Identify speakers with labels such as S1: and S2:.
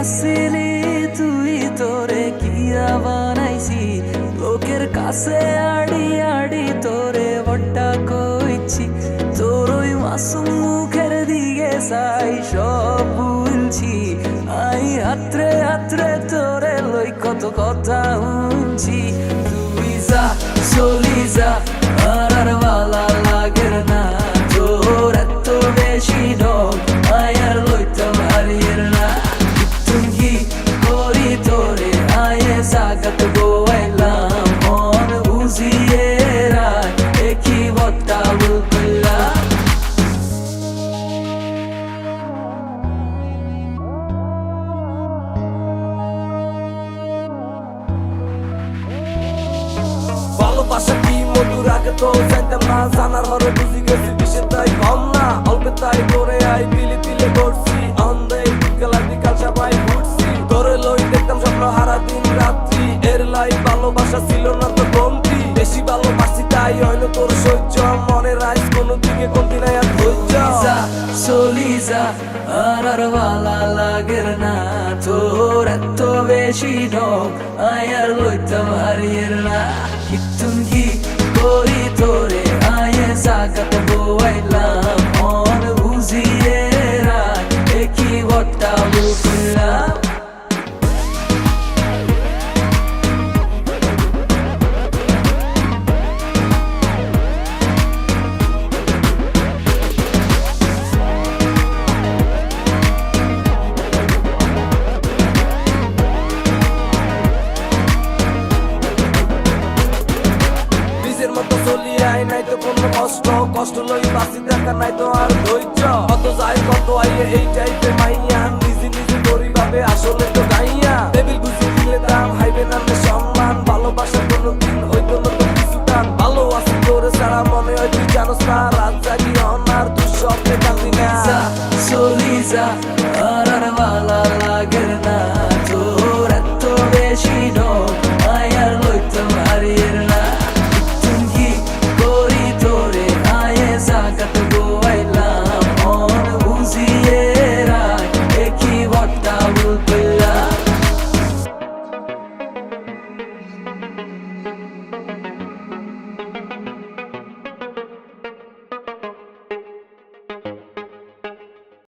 S1: আসিলি তুই তোরে কিয়া বানাইছি লোকের কাছে আড়ি আড়ি তোরে বড্ডা কইছি তোর ওই মাসুম মুখের দিকে চাই সব ভুলছি আই হাতরে হাতরে তোরে লই কত কথা শুনছি তুই যা চলি যা আর ভালা লাগের না তোর এত বেশি ডগ আয়ার লইতাম হারিয়ের না তুমি করি তোরে আয়ে সাগত গোয়াইলাম মন বুঝিয়ে রায় একই বত্তা বললা
S2: ভালোবাসা কি মধুর আগে তো জানতাম না জানার হরে বুঝি গেছি বিষের তাই কম না অল্প তাই করে আই দিলে দিলে করছি অন্ধে বিকাল বিকাল সবাই ঘুরছি তোরে লই দেখতাম স্বপ্ন হারা দিন রাত্রি এর লাই ভালোবাসা ছিল না তো কমতি বেশি ভালোবাসি তাই হইলো তোর সহ্য মনে রাইস কোনো দিকে কমতি নাই আর ধৈর্য
S1: চলি যা আর ভালা লাগের না তোর এত বেশি ঢং আয়ার লইতাম হারিয়ের না কি করি তোরে আয়ে সাকাত গোয়াইলাম মন বুঝিয়ে রায় একই বট্টা বুঝলাম
S2: নাই তো কোনো কষ্ট কষ্ট লই বাসি দেখা নাই তো আর ধৈর্য কত যায় কত আইয়ে এই টাইপে মাইয়া নিজে নিজে করি ভাবে আসলে তো গাইয়া